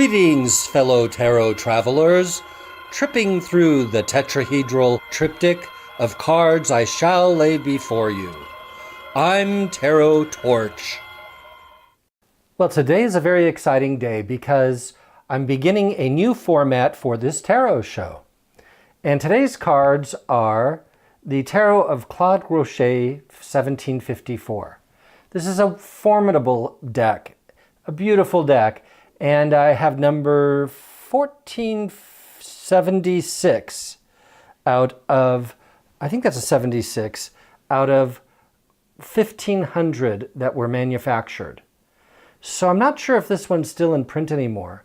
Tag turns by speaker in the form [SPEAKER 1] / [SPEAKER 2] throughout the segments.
[SPEAKER 1] Greetings, fellow tarot travelers, tripping through the tetrahedral triptych of cards I shall lay before you. I'm Tarot Torch. Well, today is a very exciting day because I'm beginning a new format for this tarot show. And today's cards are the Tarot of Claude Grocher, 1754. This is a formidable deck, a beautiful deck, and I have number 1476 out of, I think that's a 76, out of 1,500 that were manufactured. So I'm not sure if this one's still in print anymore.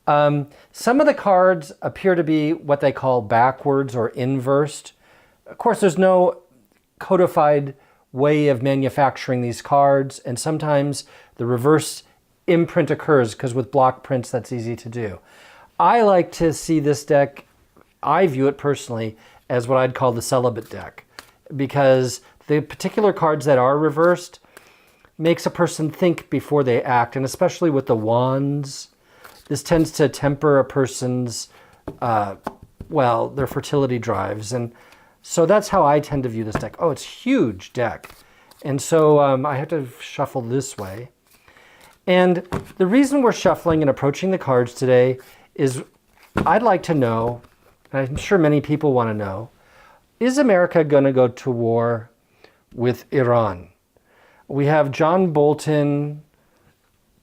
[SPEAKER 1] Some of the cards appear to be what they call backwards or inversed. Of course, there's no codified way of manufacturing these cards, and sometimes the reverse imprint occurs because with block prints that's easy to do. I like to see this deck, I view it personally, as what I'd call the celibate deck, because the particular cards that are reversed makes a person think before they act, and especially with the wands, this tends to temper a person's, their fertility drives. And so that's how I tend to view this deck. Oh, it's a huge deck. And so I have to shuffle this way. And the reason we're shuffling and approaching the cards today is I'd like to know, and I'm sure many people want to know, is America going to go to war with Iran? We have John Bolton,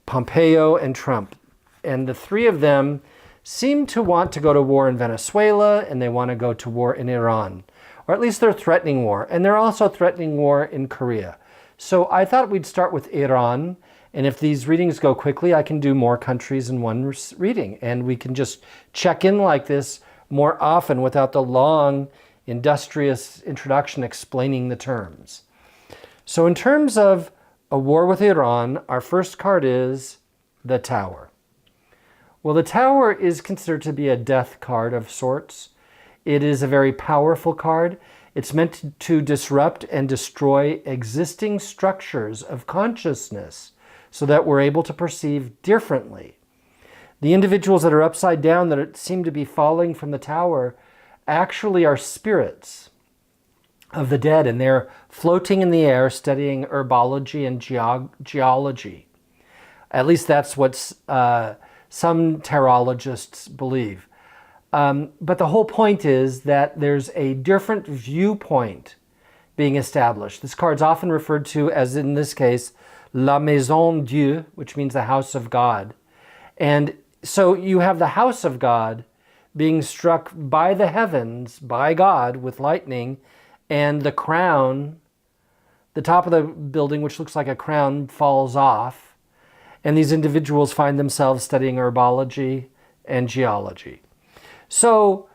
[SPEAKER 1] Pompeo, and Trump. And the three of them seem to want to go to war in Venezuela, and they want to go to war in Iran. Or at least they're threatening war. And they're also threatening war in Korea. So I thought we'd start with Iran. And if these readings go quickly, I can do more countries in one reading. And we can just check in like this more often without the long, industrious introduction explaining the terms. So in terms of a war with Iran, our first card is the Tower. Well, the Tower is considered to be a death card of sorts. It is a very powerful card. It's meant to disrupt and destroy existing structures of consciousness so that we're able to perceive differently. The individuals that are upside down that seem to be falling from the Tower actually are spirits of the dead, and they're floating in the air studying herbology and geology. At least that's what some tarologists believe. But the whole point is that there's a different viewpoint being established. This card's often referred to as, in this case, La Maison Dieu, which means the house of God. And so you have the house of God being struck by the heavens, by God, with lightning, and the crown, the top of the building, which looks like a crown, falls off. And these individuals find themselves studying herbology and geology. So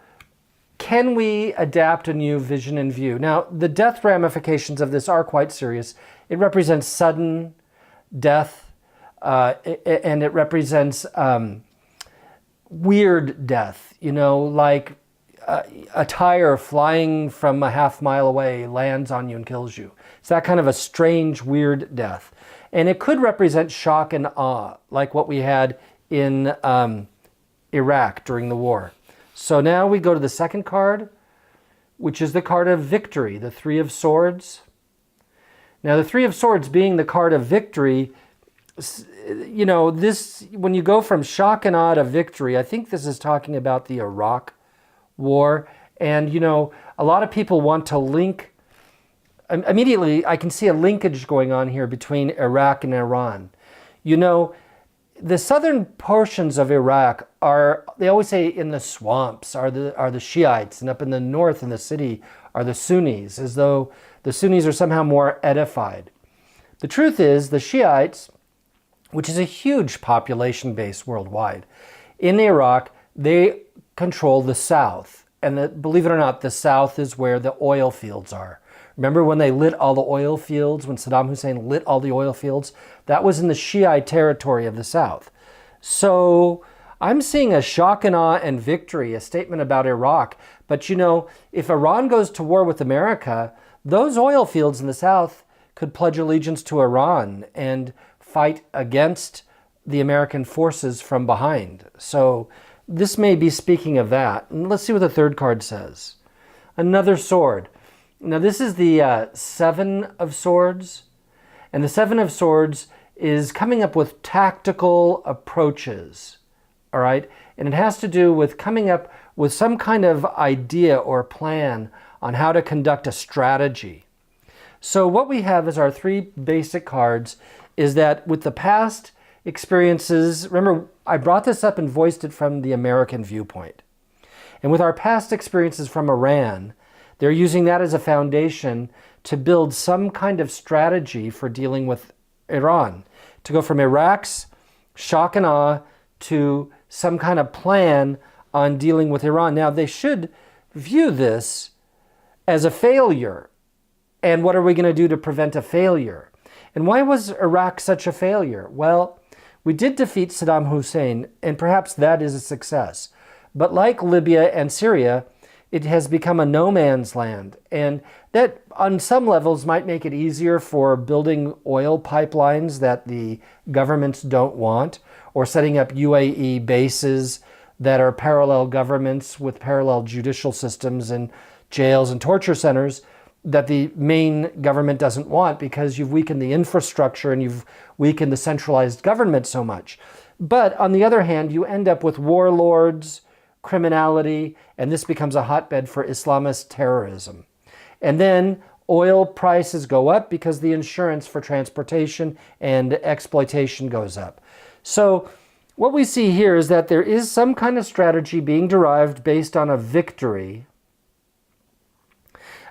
[SPEAKER 1] can we adapt a new vision and view? Now, the death ramifications of this are quite serious. It represents sudden death, and it represents weird death, like a tire flying from a half-mile away lands on you and kills you. It's that kind of a strange, weird death. And it could represent shock and awe, like what we had in Iraq during the war. So now we go to the second card, which is the card of victory, the Three of Swords. Now, the Three of Swords being the card of victory, this, when you go from shock and awe to victory, I think this is talking about the Iraq War. And, a lot of people want to link, immediately I can see a linkage going on here between Iraq and Iran. The southern portions of Iraq are, they always say in the swamps are the Shiites, and up in the north in the city are the Sunnis, as though the Sunnis are somehow more edified. The truth is the Shiites, which is a huge population base worldwide, in Iraq, they control the south. And believe it or not, the south is where the oil fields are. Remember when they lit all the oil fields, when Saddam Hussein lit all the oil fields? That was in the Shiite territory of the south. So I'm seeing a shock and awe and victory, a statement about Iraq. But if Iran goes to war with America, those oil fields in the south could pledge allegiance to Iran and fight against the American forces from behind. So this may be speaking of that. And let's see what the third card says. Another sword. Now this is the Seven of Swords. And the Seven of Swords is coming up with tactical approaches. All right? And it has to do with coming up with some kind of idea or plan on how to conduct a strategy. So what we have as our three basic cards is that with the past experiences, remember I brought this up and voiced it from the American viewpoint. And with our past experiences from Iran, they're using that as a foundation to build some kind of strategy for dealing with Iran. To go from Iraq's shock and awe to some kind of plan on dealing with Iran. Now they should view this as a failure. And what are we going to do to prevent a failure? And why was Iraq such a failure? Well, we did defeat Saddam Hussein, and perhaps that is a success. But like Libya and Syria, it has become a no man's land. And that on some levels might make it easier for building oil pipelines that the governments don't want, or setting up UAE bases that are parallel governments with parallel judicial systems and jails and torture centers that the main government doesn't want, because you've weakened the infrastructure and you've weakened the centralized government so much. But on the other hand, you end up with warlords, criminality, and this becomes a hotbed for Islamist terrorism. And then oil prices go up because the insurance for transportation and exploitation goes up. So what we see here is that there is some kind of strategy being derived based on a victory.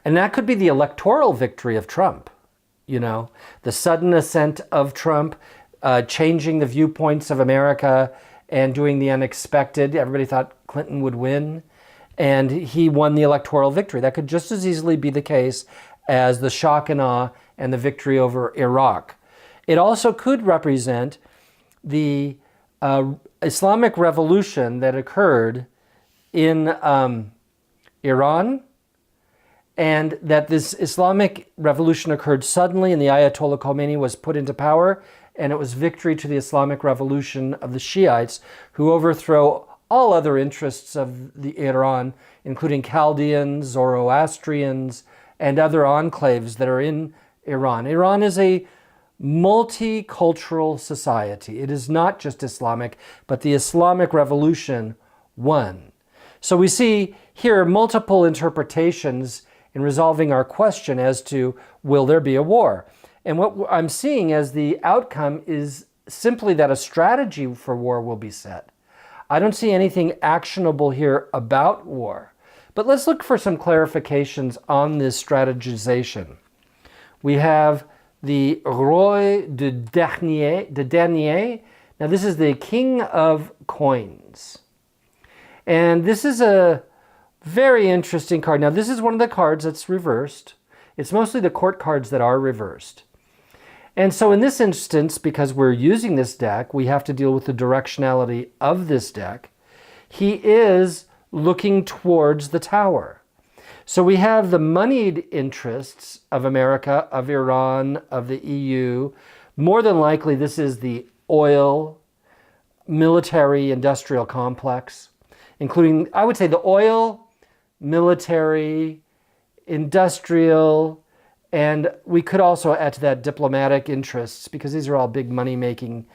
[SPEAKER 1] And that could be the electoral victory of Trump, you know, the sudden ascent of Trump, changing the viewpoints of America and doing the unexpected. Everybody thought Clinton would win, and he won the electoral victory. That could just as easily be the case as the shock and awe and the victory over Iraq. It also could represent the Islamic revolution that occurred in Iran, and that this Islamic revolution occurred suddenly and the Ayatollah Khomeini was put into power, and it was victory to the Islamic revolution of the Shiites, who overthrow all other interests of the Iran, including Chaldeans, Zoroastrians, and other enclaves that are in Iran. Iran is a multicultural society. It is not just Islamic, but the Islamic revolution won. So we see here multiple interpretations in resolving our question as to, will there be a war? And what I'm seeing as the outcome is simply that a strategy for war will be set. I don't see anything actionable here about war. But let's look for some clarifications on this strategization. We have the Roi de Denier. Now this is the King of Coins. And this is a very interesting card. Now this is one of the cards that's reversed. It's mostly the court cards that are reversed. And so in this instance, because we're using this deck, we have to deal with the directionality of this deck. He is looking towards the tower. So we have the moneyed interests of America, of Iran, of the EU. More than likely, this is the oil, military, industrial complex, including, I would say, the oil, military, industrial, and we could also add to that diplomatic interests, because these are all big money-making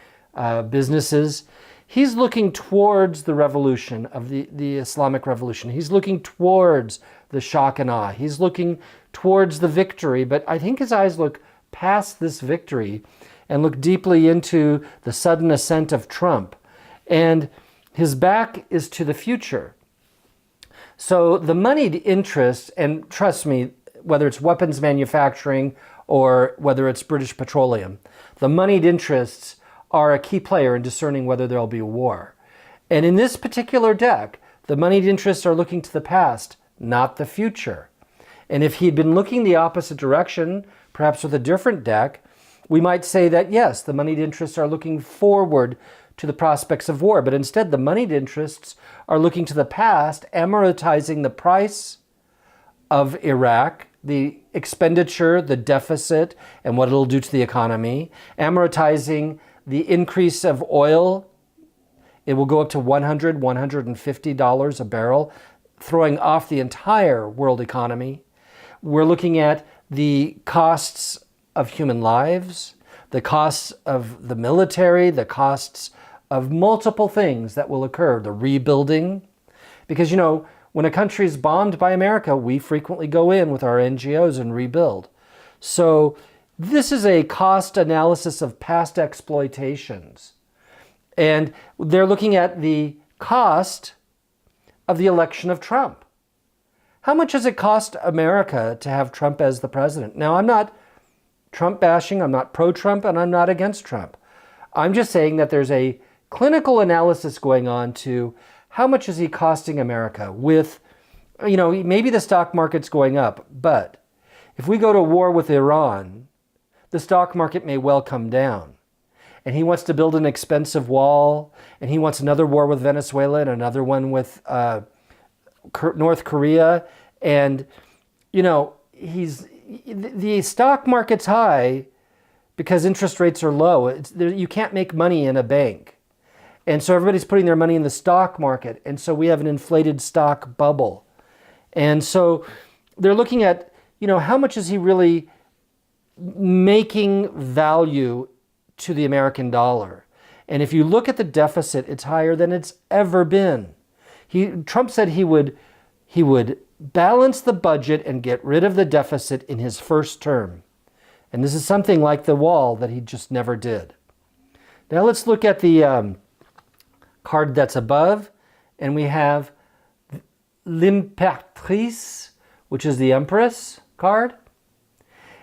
[SPEAKER 1] businesses. He's looking towards the revolution of the Islamic revolution. He's looking towards the shock and awe. He's looking towards the victory, but I think his eyes look past this victory and look deeply into the sudden ascent of Trump. And his back is to the future. So the moneyed interests, and trust me, whether it's weapons manufacturing or whether it's British Petroleum, the moneyed interests are a key player in discerning whether there'll be a war. And in this particular deck, the moneyed interests are looking to the past, not the future. And if he'd been looking the opposite direction, perhaps with a different deck, we might say that yes, the moneyed interests are looking forward to the prospects of war, but instead the moneyed interests are looking to the past, amortizing the price of Iraq, the expenditure, the deficit, and what it'll do to the economy, amortizing the increase of oil, it will go up to $100, $150 a barrel, throwing off the entire world economy. We're looking at the costs of human lives, the costs of the military, the costs of multiple things that will occur, the rebuilding. Because, when a country is bombed by America, we frequently go in with our NGOs and rebuild. So this is a cost analysis of past exploitations. And they're looking at the cost of the election of Trump. How much does it cost America to have Trump as the president? Now, I'm not Trump bashing, I'm not pro-Trump, and I'm not against Trump. I'm just saying that there's a clinical analysis going on to how much is he costing America with, maybe the stock market's going up, but if we go to war with Iran, the stock market may well come down. And he wants to build an expensive wall, and he wants another war with Venezuela and another one with North Korea. And, the stock market's high because interest rates are low. You can't make money in a bank. And so everybody's putting their money in the stock market. And so we have an inflated stock bubble. And so they're looking at, how much is he really making value to the American dollar? And if you look at the deficit, it's higher than it's ever been. Trump said he would balance the budget and get rid of the deficit in his first term. And this is something like the wall that he just never did. Now let's look at the card that's above, and we have L'Impératrice, which is the Empress card.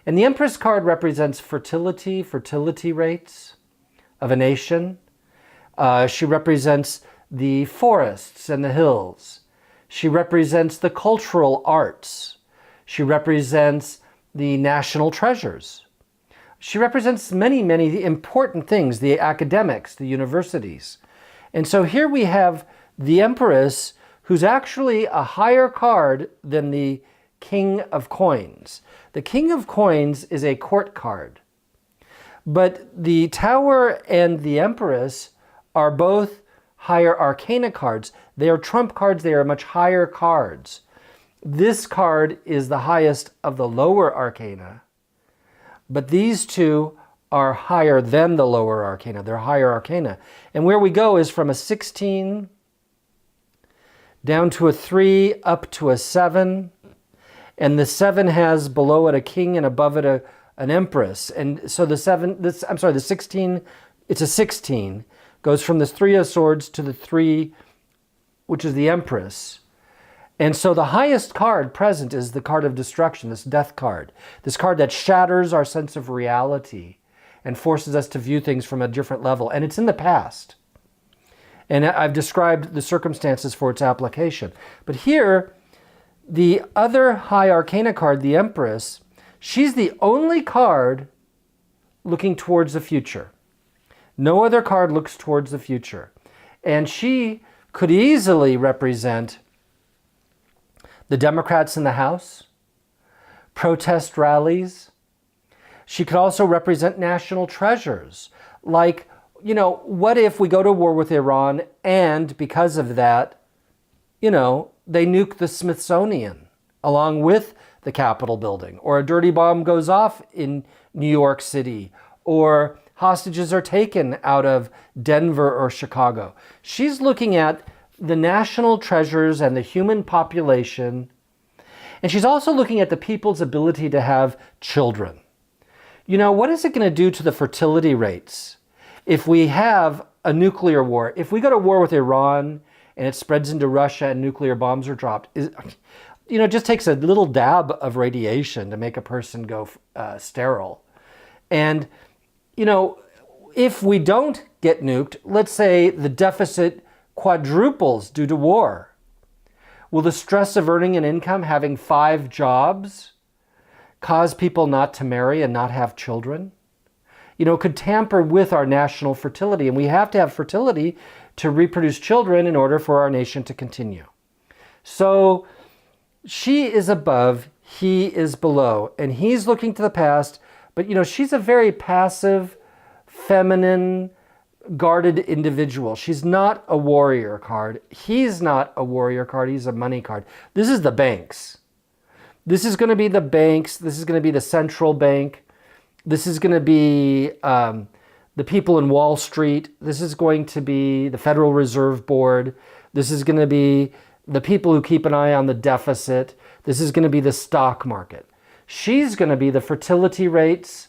[SPEAKER 1] And the Empress card represents fertility rates of a nation. She represents the forests and the hills. She represents the cultural arts. She represents the national treasures. She represents many, many important things, the academics, the universities. And so here we have the Empress, who's actually a higher card than the King of Coins. The King of Coins is a court card. But the Tower and the Empress are both higher arcana cards. They are trump cards. They are much higher cards. This card is the highest of the lower arcana, but these two are higher than the lower arcana. They're higher arcana. And where we go is from a 16 down to a 3 up to a 7. And the 7 has below it a king and above it an empress. And so the 16, it's a 16, goes from the 3 of swords to the 3, which is the empress. And so the highest card present is the card of destruction, this death card. This card that shatters our sense of reality and forces us to view things from a different level. And it's in the past. And I've described the circumstances for its application. But here, the other high arcana card, the Empress, she's the only card looking towards the future. No other card looks towards the future. And she could easily represent the Democrats in the House, protest rallies. She could also represent national treasures. Like, what if we go to war with Iran and because of that, they nuke the Smithsonian along with the Capitol building, or a dirty bomb goes off in New York City, or hostages are taken out of Denver or Chicago. She's looking at the national treasures and the human population, and she's also looking at the people's ability to have children. What is it going to do to the fertility rates if we have a nuclear war? If we go to war with Iran and it spreads into Russia and nuclear bombs are dropped, it just takes a little dab of radiation to make a person go sterile. And, if we don't get nuked, let's say the deficit quadruples due to war. Will the stress of earning an income, having 5 jobs, cause people not to marry and not have children? It could tamper with our national fertility. And we have to have fertility to reproduce children in order for our nation to continue. So she is above, he is below, and he's looking to the past. But, she's a very passive, feminine, guarded individual. She's not a warrior card. He's not a warrior card. He's a money card. This is the banks. This is going to be the banks. This is going to be the central bank. This is going to be the people in Wall Street. This is going to be the Federal Reserve Board. This is going to be the people who keep an eye on the deficit. This is going to be the stock market. She's going to be the fertility rates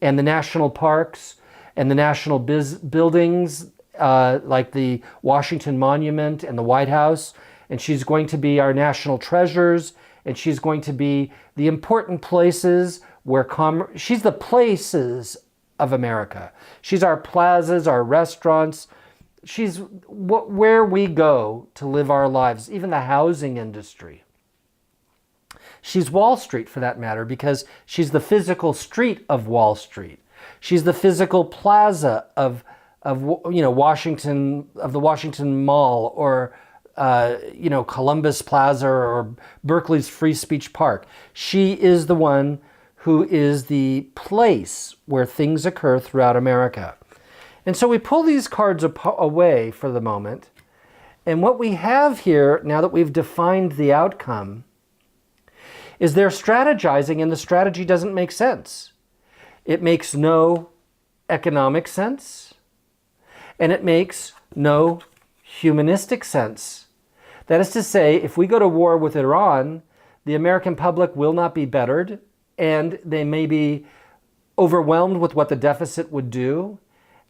[SPEAKER 1] and the national parks and the national buildings like the Washington Monument and the White House. And she's going to be our national treasures. And she's going to be the important places where she's the places of America. She's our plazas, our restaurants. She's where we go to live our lives, even the housing industry. She's Wall Street, for that matter, because she's the physical street of Wall Street. She's the physical plaza of Washington, of the Washington Mall, or Columbus Plaza, or Berkeley's Free Speech Park. She is the one who is the place where things occur throughout America. And so we pull these cards away for the moment. And what we have here, now that we've defined the outcome, is they're strategizing, and the strategy doesn't make sense. It makes no economic sense, and it makes no humanistic sense. That is to say, if we go to war with Iran, the American public will not be bettered, and they may be overwhelmed with what the deficit would do,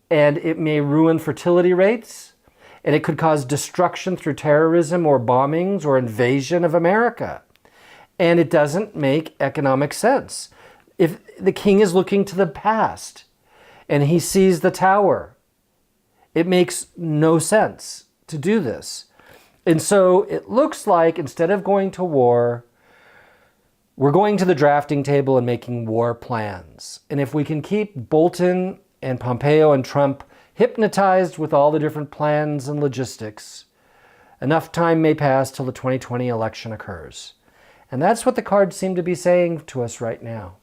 [SPEAKER 1] and it may ruin fertility rates, and it could cause destruction through terrorism or bombings or invasion of America. And it doesn't make economic sense. If the king is looking to the past and he sees the tower, it makes no sense to do this. And so it looks like instead of going to war, we're going to the drafting table and making war plans. And if we can keep Bolton and Pompeo and Trump hypnotized with all the different plans and logistics, enough time may pass till the 2020 election occurs. And that's what the cards seem to be saying to us right now.